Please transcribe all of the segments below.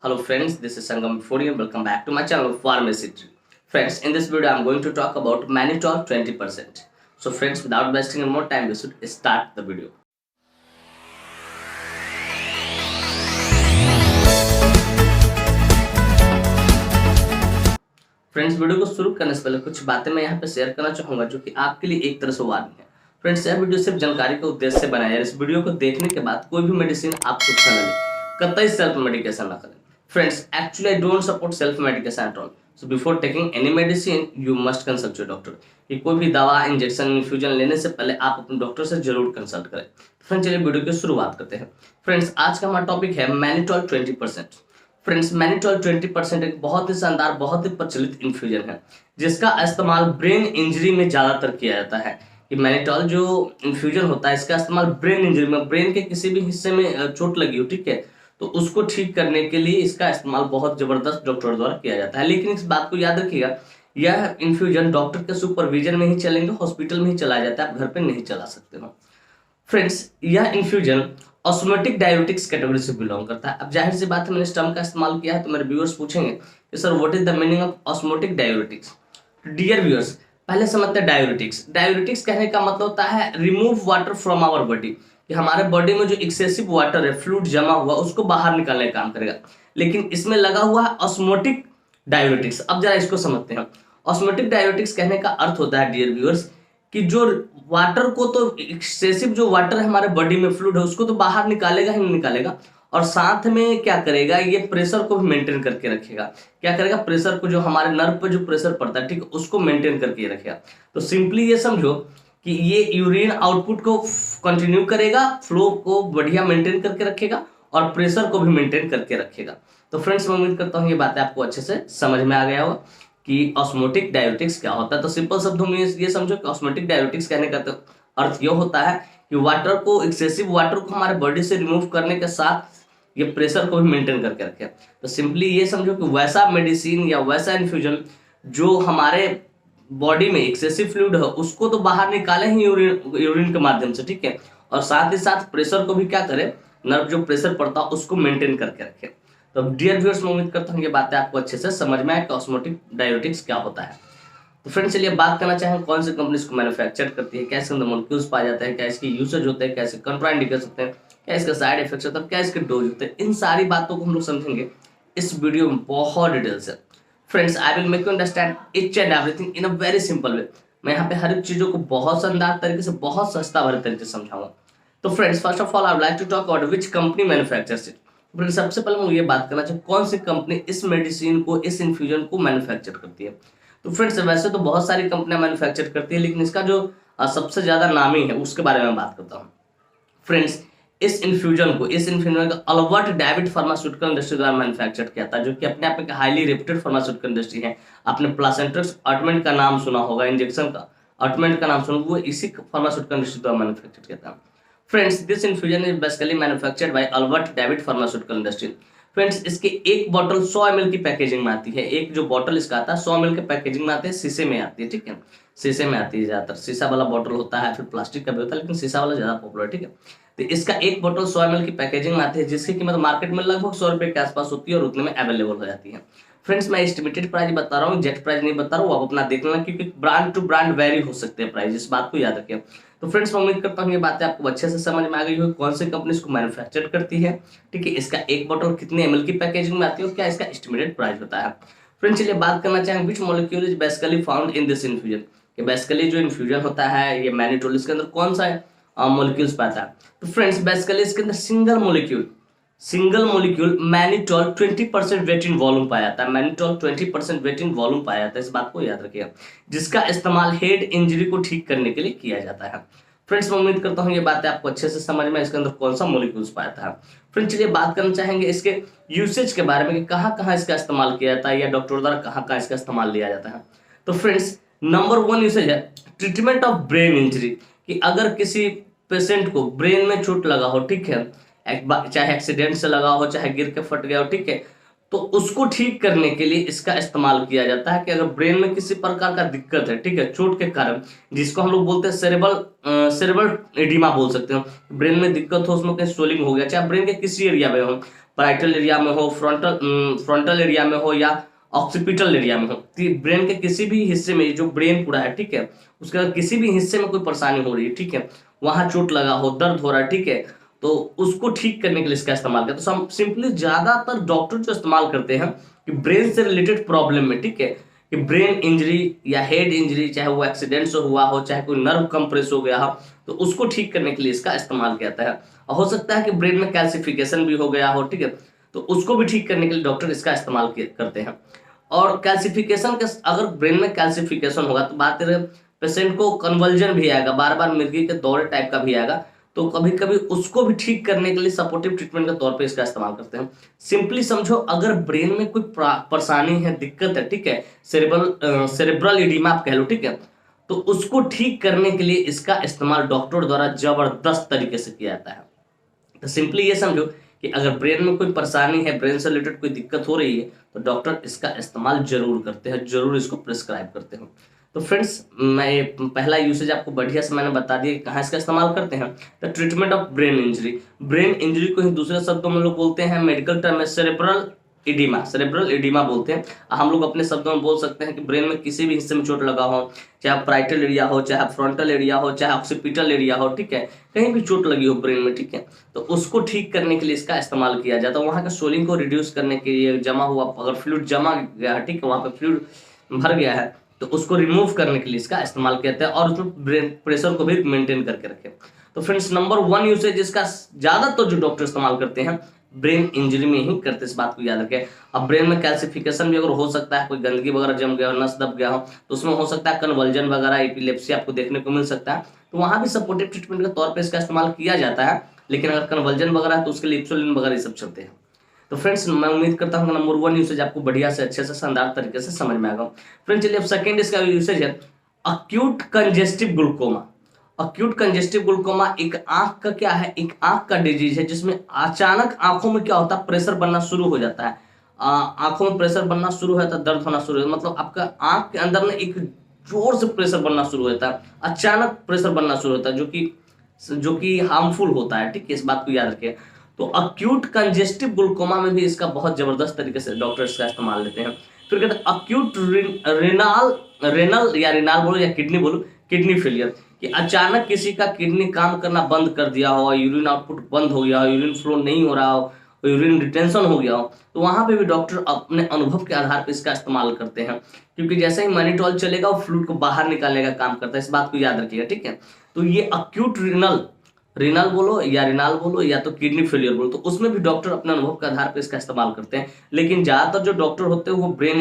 Hello friends, this is Sangam Fodi and welcome back to my channel Pharmacy Tree. Friends, in this video I am going to talk about mannitol 20%. So friends, without wasting any more time, we should start the video. Friends, video को शुरू करने से पहले कुछ बातें मैं यहाँ पे शेयर करना चाहूंगा जो कि आपके लिए एक तरह से वार्निंग है। फ्रेंड्स, यह वीडियो सिर्फ जानकारी के उद्देश्य से बनाया है। इस वीडियो को देखने के बाद कोई भी मेडिसिन आप खुद से न लें, कतई सेल्फ मेडिकेशन न करें। Friends, actually I don't support self medication at all. So before taking any medicine, you must consult your doctor. कि कोई भी दवा, इंजेक्शन, इन्फ्यूजन लेने से पहले आप अपने डॉक्टर से जरूर कंसल्ट करें। फ्रेंड्स, चलिए वीडियो की शुरुआत करते हैं। फ्रेंड्स, आज का हमारा टॉपिक है मैनिटॉल 20%। फ्रेंड्स, मैनिटॉल 20% एक बहुत ही शानदार, बहुत ही प्रचलित इन्फ्यूजन है जिसका इस्तेमाल ब्रेन इंजरी में ज्यादातर किया जाता है। कि मैनिटॉल जो इन्फ्यूजन होता है, इसका इस्तेमाल ब्रेन इंजरी में, ब्रेन के किसी भी हिस्से में चोट लगी हो, ठीक है, तो उसको ठीक करने के लिए इसका इस्तेमाल बहुत जबरदस्त डॉक्टर द्वारा किया जाता है। लेकिन इस बात को याद रखिएगा, यह इन्फ्यूजन डॉक्टर के सुपरविजन में ही चलेंगे, हॉस्पिटल में ही चला जाता है, आप घर पे नहीं चला सकते हो। फ्रेंड्स, यह इन्फ्यूजन ऑस्मोटिक डायबिटिक्स कैटेगरी से बिलोंग करता है। अब जाहिर सी बात है, मैंने इस टर्म का इस्तेमाल किया है तो मेरे व्यूअर्स पूछेंगे कि sir what is the meaning of osmotic diabetics. Dear viewers, पहले समझते हैं डायबिटिक्स। डायबिटिक्स कहने का मतलब होता है remove water from our body, कि हमारे बॉडी में जो एक्सेसिव वाटर है, फ्लूइड जमा हुआ, उसको बाहर निकालने का काम करेगा। लेकिन इसमें लगा हुआ है ऑस्मोटिक डायबिटिक्स। अब जरा इसको समझते हैं। ऑस्मोटिक डायबिटिक्स कहने का अर्थ होता है डियर व्यूअर्स कि जो वाटर को, तो एक्सेसिव जो वाटर है हमारे बॉडी में, फ्लूइड है, उसको तो बाहर निकालेगा ही नहीं निकालेगा, और साथ में क्या करेगा, ये प्रेशर को भी मेंटेन करके रखेगा। क्या करेगा, प्रेशर को, जो हमारे नर्व पर जो प्रेशर पड़ता है, ठीक है, उसको मेंटेन करके रखेगा। तो सिंपली ये समझो कि ये यूरिन आउटपुट को कंटिन्यू करेगा, फ्लो को बढ़िया मेंटेन करके रखेगा और प्रेशर को भी मेंटेन करके रखेगा। तो फ्रेंड्स, मैं उम्मीद करता हूँ ये बातें आपको अच्छे से समझ में आ गया होगा कि ऑस्मोटिक डायबिटिक्स क्या होता है। तो सिंपल शब्दों में ये समझो कि ऑस्मोटिक डायबिटिक्स कहने का अर्थ ये होता है कि वाटर को, एक्सेसिव वाटर को हमारे बॉडी से रिमूव करने के साथ ये प्रेशर को भी मेंटेन करके रखे। तो सिंपली ये समझो कि वैसा मेडिसिन या वैसा इन्फ्यूजन जो हमारे बॉडी में एक्सेसिव फ्लूइड है उसको तो बाहर निकाले ही यूरिन के माध्यम से, ठीक है, और साथ ही साथ प्रेशर को भी क्या करे, नर्व जो प्रेशर पड़ता है उसको मेंटेन करके रखे। तो डियर व्यूअर्स, मैं उम्मीद करता हूँ ये बातें आपको अच्छे से समझ में आए कि ऑस्मोटिक डायबिटिक्स क्या होता है। तो फ्रेंड्स, चलिए बात करना चाहें कौन सी कंपनी इसको मैन्युफैक्चर करती है, कैसे अंदर मॉलिक्यूल्स पाए जाते हैं, क्या इसकी यूसेज होते हैं, कैसे कंट्राइंडिकेट होते हैं, क्या इसका साइड इफेक्ट्स होता है, क्या इसके डोज होते हैं, इन सारी बातों को हम लोग समझेंगे इस वीडियो में बहुत डिटेल से। Friends, I will make you understand each and everything in a very simple way. मैं यहाँ पे हर एक चीजों को बहुत शानदार तरीके से, बहुत सस्ता भरे तरीके से समझाऊंगा। तो friends, first of all I would like to talk about which company manufactures it. Friends, सबसे पहले मैं ये बात करना चाहूँ कौन सी कंपनी इस मेडिसिन को, इस इन्फ्यूजन को मैन्युफैक्चर करती है। तो फ्रेंड्स, वैसे तो बहुत सारी कंपनियां मैन्युफैक्चर करती है, लेकिन इसका जो सबसे ज्यादा नामी है उसके बारे में बात करता हूँ। फ्रेंड्स, इस इन्फ्यूजन को अल्बर्ट डेविड फार्मास्यूटिकल इंडस्ट्री द्वारा मैन्युफैक्चर किया था, जो कि अपने आप में हाईली रेप्यूटेड फार्मास्यूटिकल इंडस्ट्री है। आपने प्लासेंट्रेक्स ऑइंटमेंट का नाम सुना होगा, इंजेक्शन का ऑइंटमेंट का नाम सुना, वो इसी फार्मास्यूटिकल इंडस्ट्री द्वारा मैन्युफैक्चर किया था। Friends, this infusion is basically manufactured by Albert David pharmaceutical industry. Friends, इसकी एक बॉटल 100 ml की पैकेजिंग में आती है। एक जो बॉटल इसका आता है 100 ml के पैकेजिंग में आती है, शीशे में आती है, ठीक है, शीशे में आती है। ज्यादातर शीशा वाला बॉटल होता है, फिर प्लास्टिक का भी होता है, लेकिन शीशा वाला ज्यादा पॉपुलर, ठीक है। तो इसका एक बोतल 100 ml की पैकेजिंग में आती है, जिसकी कीमत मार्केट में लगभग 100 रुपए के आसपास होती है और उतने में अवेलेबल हो जाती है। फ्रेंड्स, मैं एस्टिमेटेड प्राइस बता रहा हूँ, एग्जैक्ट प्राइस नहीं बता रहा हूँ, आप अपना देख लेना, क्योंकि ब्रांड टू ब्रांड वेरी हो सकते हैं प्राइस, इस बात को याद रखिए। तो फ्रेंड्स, मैं उम्मीद करता हूँ ये बातें आपको अच्छे से समझ में आ गई होगी कौन सी कंपनी इसको मैन्युफैक्चर करती है, ठीक है, इसका एक बोतल कितने ml की पैकेजिंग में आती है और क्या इसका एस्टिमेटेड प्राइस होता है। फ्रेंड्स, चलिए बात करना चाहेंगे which molecule is basically found in this infusion. कि बेसिकली जो इन्फ्यूजन होता है ये मैनिटोल, इसके अंदर कौन सा मॉलिक्यूल्स पाता है। तो फ्रेंड्स, बेसिकली इसके अंदर single molecule mannitol 20% weight in volume पाया जाता है। मैनिटोल 20% वेट इन वॉल्यूम पाया जाता है, इस बात को याद रखिएगा, जिसका इस्तेमाल हेड इंजरी को ठीक करने के लिए किया जाता है। फ्रेंड्स, मैं उम्मीद करता हूँ ये बातें आपको अच्छे से समझ में, इसके अंदर कौन सा मॉलिक्यूल्स पाया जाता है। फ्रेंड्स, चलिए बात करना चाहेंगे इसके यूसेज के बारे में कि कहाँ कहाँ इसका इस्तेमाल किया जाता है या डॉक्टर द्वारा कहाँ कहाँ इसका इस्तेमाल लिया जाता है। तो फ्रेंड्स, नंबर 1 यूसेज है ट्रीटमेंट ऑफ ब्रेन इंजरी। कि अगर किसी पेशेंट को ब्रेन में चोट लगा हो, ठीक है, चाहे एक्सीडेंट से लगा हो, चाहे गिर के फट गया हो, ठीक है, तो उसको ठीक करने के लिए इसका इस्तेमाल किया जाता है। कि अगर ब्रेन में किसी प्रकार का दिक्कत है, ठीक है, चोट के कारण, जिसको हम लोग बोलते हैं सेरेब्रल एडिमा बोल सकते हो, ब्रेन में दिक्कत हो, उसमें कहीं स्वेलिंग हो गया, चाहे ब्रेन के किसी एरिया में हो, पैराइटल एरिया में हो, फ्रंटल एरिया में हो या ऑक्सीपिटल एरिया में हो, ब्रेन के किसी भी हिस्से में, जो ब्रेन पूरा है, ठीक है, उसके अगर किसी भी हिस्से में कोई परेशानी हो रही है, ठीक है, वहां चोट लगा हो, दर्द हो रहा है, ठीक है, तो उसको ठीक करने के लिए इसका इस्तेमाल करते हैं। तो सिंपली ज्यादातर डॉक्टर जो इस्तेमाल करते हैं कि ब्रेन से रिलेटेड प्रॉब्लम में, ठीक है, कि ब्रेन इंजरी या हेड इंजरी, चाहे वो एक्सीडेंट से हुआ हो, चाहे कोई नर्व कंप्रेस हो गया हो, तो उसको ठीक करने के लिए इसका इस्तेमाल किया जाता है। और हो सकता है कि ब्रेन में कैल्सिफिकेशन भी हो गया हो, ठीक है, तो उसको भी ठीक करने के लिए डॉक्टर इसका इस्तेमाल करते हैं। और कैल्सिफिकेशन के, अगर ब्रेन में कैल्सिफिकेशन होगा तो बात करें, पेशेंट को कन्वर्जन भी आएगा, बार बार मिर्गी के दौरे टाइप का भी आएगा, तो कभी कभी उसको भी ठीक करने के लिए सपोर्टिव ट्रीटमेंट के तौर पे इसका इस्तेमाल करते हैं। सिंपली समझो, अगर ब्रेन में कोई परेशानी है, दिक्कत है, ठीक है, सेरेब्रल एडिमा आप कह लो, ठीक है, तो उसको ठीक करने के लिए इसका इस्तेमाल डॉक्टर द्वारा जबरदस्त तरीके से किया जाता है। तो सिंपली ये समझो कि अगर ब्रेन में कोई परेशानी है, ब्रेन से रिलेटेड कोई दिक्कत हो रही है, तो डॉक्टर इसका इस्तेमाल जरूर करते हैं, जरूर इसको प्रिस्क्राइब करते हैं। तो फ्रेंड्स, मैं पहला यूसेज आपको बढ़िया से मैंने बता दिया कहाँ इसका इस्तेमाल करते हैं। The treatment of brain injury, brain injury को ही दूसरे शब्दों में लोग बोलते हैं, मेडिकल टर्म में सेरेब्रल एडिमा बोलते हैं। हम लोग अपने शब्दों में बोल सकते हैं कि ब्रेन में किसी भी हिस्से में चोट लगा हो, चाहे पैराइटल एरिया हो, चाहे फ्रंटल एरिया हो, चाहे ऑक्सीपिटल एरिया हो, ठीक है, कहीं भी चोट लगी हो ब्रेन में, ठीक है, तो उसको ठीक करने के लिए इसका इस्तेमाल किया जाता है। वहाँ के सोलिंग को रिड्यूस करने के लिए, जमा हुआ अगर फ्लूइड जमा गया है, ठीक है, वहाँ पे फ्लूइड भर गया है, तो उसको रिमूव करने के लिए इसका इस्तेमाल किया जाता है, और उसमें ब्रेन प्रेशर को भी मेंटेन करके रखे। तो फ्रेंड्स, नंबर 1 यूसेज इसका ज्यादातर जो डॉक्टर इस्तेमाल करते हैं ब्रेन इंजरी में ही करते, इस बात को याद रखें। अब ब्रेन में कैल्सिफिकेशन भी अगर हो सकता है, कोई गंदगी वगैरह जम गया हो, नस दब गया हो, तो उसमें हो सकता है कन्वर्जन वगैरह, एपिलेप्सी आपको देखने को मिल सकता है, तो वहां भी सपोर्टिव ट्रीटमेंट के तौर पर इसका इस्तेमाल किया जाता है। लेकिन अगर कन्वर्जन वगैरह है तो उसके लिए इंसुलिन वगैरह ये सब चलते हैं। तो फ्रेंड्स, मैं उम्मीद करता हूँ नंबर 1 यूसेज आपको बढ़िया से, अच्छे से, शानदार तरीके से समझ में आएगा। फ्रेंड्स, चलिए अब सेकंड इसका यूसेज है acute congestive glaucoma. Acute congestive glaucoma एक आंख का क्या है, एक आंख का डिजीज है जिसमें अचानक आंखों में क्या होता है, प्रेशर बनना शुरू हो जाता है। आंखों में प्रेशर बनना शुरू होता है, दर्द होना शुरू होता है, मतलब आपका आंख के अंदर में एक जोर से प्रेशर बनना शुरू होता है, अचानक प्रेशर बनना शुरू होता है, जो कि हार्मफुल होता है, ठीक है, इस बात को याद रखिए। तो अक्यूट कंजेस्टिव ग्लूकोमा में भी इसका बहुत जबरदस्त तरीके से डॉक्टर इसका इस्तेमाल लेते हैं। फिर कहते हैं अक्यूट रेनल बोलो या किडनी बोलो, किडनी फेलियर, कि अचानक किसी का किडनी काम करना बंद कर दिया हो, यूरिन आउटपुट बंद हो गया हो, यूरिन फ्लो नहीं हो रहा हो, यूरिन रिटेंशन हो गया हो, तो वहां पे भी डॉक्टर अपने अनुभव के आधार पर इसका इस्तेमाल करते हैं, क्योंकि जैसे ही मैनिटोल चलेगा वो फ्लूइड को बाहर निकालने का काम करता है, इस बात को याद रखिएगा, ठीक है। तो ये अक्यूट रिनल बोलो या तो किडनी फेलियर बोलो, तो उसमें भी डॉक्टर अपने अनुभव के आधार पर इसका इस्तेमाल करते हैं। लेकिन ज्यादातर जो डॉक्टर होते हैं वो ब्रेन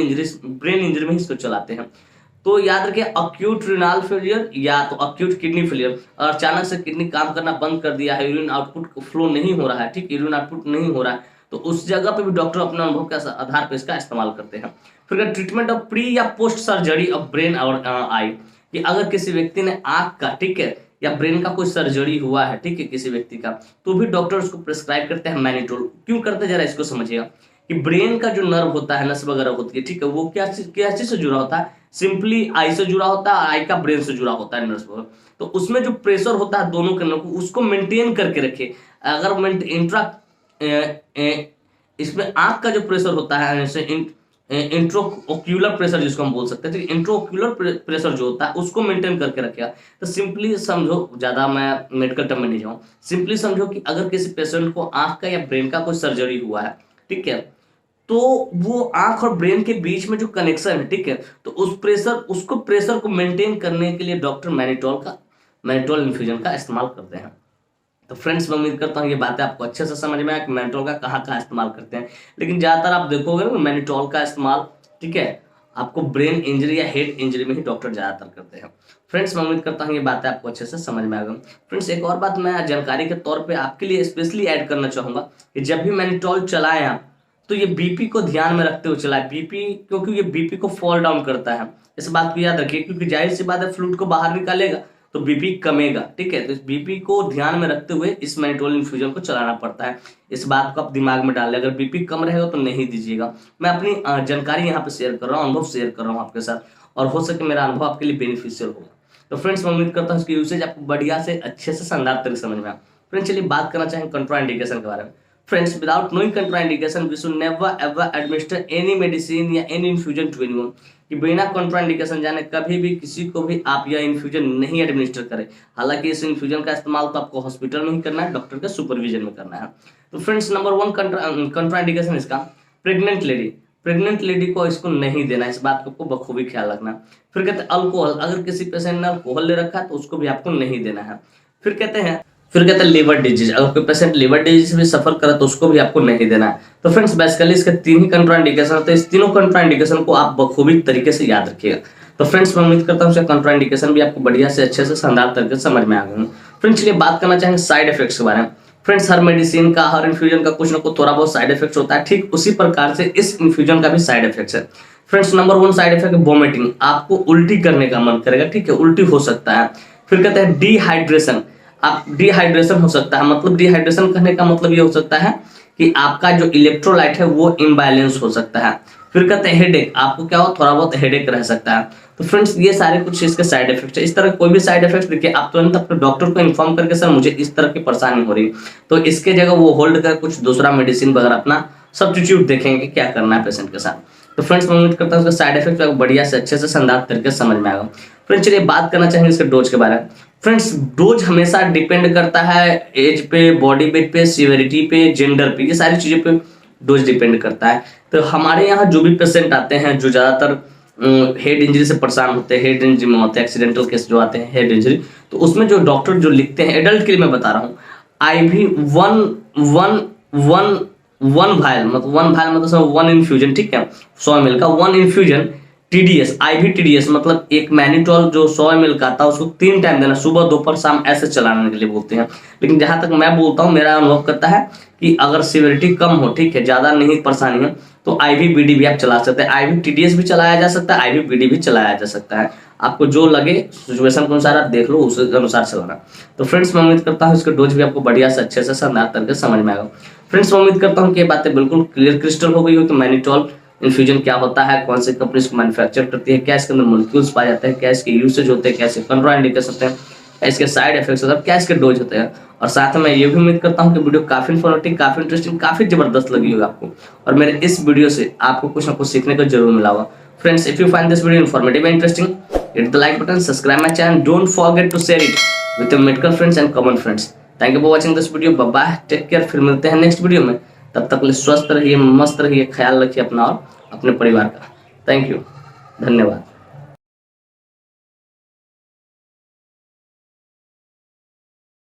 इंजरी में ही इसको चलाते हैं। तो याद रखिए, अक्यूट रिनल फेलियर या तो अक्यूट किडनी फेलियर, और अचानक से किडनी काम करना बंद कर दिया है, यूरिन आउटपुट फ्लो नहीं हो रहा है, ठीक, यूरिन आउटपुट नहीं हो रहा है, तो उस जगह पे भी डॉक्टर अपने अनुभव के आधार पर इसका इस्तेमाल करते हैं। फिर ट्रीटमेंट ऑफ प्री या पोस्ट सर्जरी ऑफ ब्रेन और आई, कि अगर किसी व्यक्ति ने आंख का, ठीक है, या ब्रेन का कोई सर्जरी हुआ है, ठीक है, किसी व्यक्ति का, तो भी डॉक्टर उसको प्रिस्क्राइब करते हैं मैनिटोल। क्यों करते हैं, जरा इसको समझिएगा, कि ब्रेन का जो नर्व होता है, नस वगैरह होती है, ठीक है, वो क्या चीज से जुड़ा होता है, सिंपली आई से जुड़ा होता है, आई का ब्रेन से जुड़ा होता है, नर्व, तो उसमें जो प्रेशर होता है दोनों के नर्व को, उसको मेंटेन करके रखे। अगर इसमें आंख का जो प्रेशर होता है, इंट्रोओक्यूलर प्रेशर जिसको हम बोल सकते हैं, ठीक है, इंट्रोओक्यूलर प्रेशर जो होता है उसको मेंटेन करके रखेगा। तो सिंपली समझो, ज्यादा मैं मेडिकल टर्म में नहीं जाऊँ, सिंपली समझो कि अगर किसी पेशेंट को आंख का या ब्रेन का कोई सर्जरी हुआ है, ठीक है, तो वो आंख और ब्रेन के बीच में जो कनेक्शन है, ठीक है, तो उसको प्रेशर को मेंटेन करने के लिए डॉक्टर मैनिटोल इन्फ्यूजन का इस्तेमाल करते हैं। तो फ्रेंड्स, मैं उम्मीद करता हूँ ये बातें आपको अच्छे से समझ में आया कि मैनिटोल का कहाँ इस्तेमाल करते हैं। लेकिन ज्यादातर आप देखोगे ना मैनिटोल का इस्तेमाल, ठीक है, आपको ब्रेन इंजरी या हेड इंजरी में ही डॉक्टर ज्यादातर करते हैं। फ्रेंड्स, मैं उम्मीद करता हूँ ये बातें आपको अच्छे से समझ में आ गई। फ्रेंड्स, एक और बात मैं जानकारी के तौर पे आपके लिए स्पेशली ऐड करना चाहूंगा कि जब भी मैनिटोल चलाएं आप, तो ये बीपी को ध्यान में रखते हुए चलाएं। क्योंकि ये बीपी को फॉल डाउन करता है, इस बात को याद रखिए, क्योंकि जाहिर सी बात है फ्लूइड को बाहर निकालेगा तो बीपी कमेगा, ठीक है, तो इस बीपी को ध्यान में रखते हुए इस मैनिटोल इन्फ्यूजन को चलाना पड़ता है। इस बात को आप दिमाग में डाल लें, अगर बीपी कम रहेगा तो नहीं दीजिएगा। मैं अपनी जानकारी यहाँ पे शेयर कर रहा हूँ, अनुभव शेयर कर रहा हूँ आपके साथ, और हो सके मेरा अनुभव आपके लिए बेनिफिशियल होगा। तो फ्रेंड्स, मैं उम्मीद करता हूँ इसकी यूसेज आपको बढ़िया से, अच्छे से, शानदार तरीके समझ में आए। फ्रेंड्स, चलिए बात करना चाहेंगे कंट्रा इंडिकेशन के बारे में। Friends, without knowing contraindication, we should never ever administer any medicine या any infusion to anyone. कि बिना कॉन्ट्राइंडिकेशन जाने कभी भी किसी को भी आप यह इन्फ्यूजन नहीं एडमिनिस्टर करें। हालांकि इस इन्फ्यूजन का इस्तेमाल तो आपको हॉस्पिटल में ही करना है, डॉक्टर के सुपरविजन में करना है। तो फ्रेंड्स, नंबर 1 कॉन्ट्राइंडिकेशन इसका प्रेग्नेंट लेडी को इसको नहीं देना, इस बात को आपको बखूबी ख्याल रखना। फिर कहते हैं अल्कोहल, अगर किसी पेशेंट ने अल्कोहल ले रखा है तो उसको भी आपको नहीं देना है। फिर कहते हैं लीवर डिजीज, अगर कोई पेशेंट लीवर डिजीज में सफर करे तो उसको भी आपको नहीं देना है। तो फ्रेंड्स, बेसिकली इसके 3 ही कंट्राइंडिकेशन होते हैं। इस तीनों कंट्राइंडिकेशन को आप बखूबी तरीके से याद रखिएगा। तो फ्रेंड्स, मैं उम्मीद करता हूँ कंट्राइंडिकेशन भी आपको बढ़िया से अच्छे से शानदार तरीके से समझ में आ गए। फ्रेंड्स, चलिए बात करना चाहेंगे साइड इफेक्ट्स के बारे में। फ्रेंड्स, हर मेडिसिन का, हर इन्फ्यूजन का कुछ ना कुछ थोड़ा बहुत साइड इफेक्ट्स होता है, ठीक उसी प्रकार से इस इन्फ्यूजन का भी साइड इफेक्ट्स है। Friends, number 1 side effect vomiting, आपको उल्टी करने का मन करेगा, ठीक है, उल्टी हो सकता है। फिर कहते हैं डिहाइड्रेशन, आप डिहाइड्रेशन हो सकता है, मतलब डिहाइड्रेशन करने का मतलब ये हो सकता है कि आपका जो इलेक्ट्रोलाइट है वो इम्बैलेंस हो सकता है। फिर कहते हैं हेडेक, आपको क्या हो, थोड़ा बहुत हेडेक रह सकता है। तो फ्रेंड्स, ये सारे कुछ इसके साइड इफेक्ट्स है। इस तरह कोई भी साइड इफेक्ट्स देखिए, आप तुरंत अपने डॉक्टर को इन्फॉर्म करके सर मुझे इस तरह की परेशानी हो रही है, तो इसके जगह वो होल्ड कर कुछ दूसरा मेडिसिन वगैरह अपना सब्स्टिट्यूट देखेंगे क्या करना है पेशेंट के साथ। तो फ्रेंड्स, मैं उम्मीद करता हूँ उसका साइड इफेक्ट बढ़िया से अच्छे से शानदार तरीके से समझ में आएगा। फ्रेंड्स, चलिए बात करना चाहेंगे इसके डोज के बारे में। फ्रेंड्स, डोज हमेशा डिपेंड करता है एज पे, बॉडी वेट पे, सीवियरिटी पे, जेंडर पे, ये सारी चीजों पे डोज डिपेंड करता है। तो हमारे यहाँ जो भी पेशेंट आते हैं जो ज्यादातर हेड इंजरी से परेशान होते हैं, हेड इंजरी में होते हैं, एक्सीडेंटल केस जो आते हैं हेड इंजरी, तो उसमें जो डॉक्टर जो लिखते हैं, एडल्ट के लिए मैं बता रहा हूँ, IV 1 भायल मतलब 1 इन्फ्यूजन, ठीक है, 100 ml का 1 इन्फ्यूजन TDS, IV TDS मतलब एक मैनिटोल जो 100 ml का आता है उसको 3 टाइम देना, सुबह दोपहर शाम ऐसे चलाने के लिए बोलते हैं। लेकिन जहां तक मैं बोलता हूँ, मेरा अनुभव करता है कि अगर सीवियरिटी कम हो, ठीक है, ज्यादा नहीं परेशानी है, तो IV BD भी आप चला सकते हैं। IV TDS भी चलाया जा सकता है, IV BD भी चलाया जा सकता है, आपको जो लगे सिचुएशन के अनुसार आप देख लो, उस अनुसार चलाना। तो फ्रेंड्स, मैं उम्मीद करता हूँ इसका डोज भी आपको बढ़िया से अच्छे से शानदार तरीके से समझ में आएगा। फ्रेंड्स, मैं उम्मीद करता हूँ कि ये बातें बिल्कुल क्लियर क्रिस्टल हो गई हो कि मैनिटोल इन्फ्यूजन क्या होता है, कौन सी कंपनी इसको मैन्युफैक्चर करती है, क्या इसके अंदर मॉलिक्यूल्स पाए जाते हैं, क्या इसके यूसेज होते हैं, क्या इसके कंट्राइंडिकेशन होते हैं, इसके साइड इफेक्ट्स होते हैं, क्या इसके डोज होते हैं। और साथ में ये भी उम्मीद करता हूँ कि वीडियो काफी इन्फॉर्मेटिव, काफी इंटरेस्टिंग, काफी जबरदस्त लगी होगी आपको, और मेरे इस वीडियो से आपको कुछ ना कुछ सीखने को जरूर मिला होगा। Friends, if you find this video informative and interesting, hit the like button, subscribe my channel, don't forget to share it with your medical friends and common friends. Thank you for watching this video. Bye bye, take care, फिर मिलते हैं next video में। तब तक के लिए स्वस्थ रहिए, मस्त रहिए, ख्याल रखिए अपना और अपने परिवार का। थैंक यू, धन्यवाद।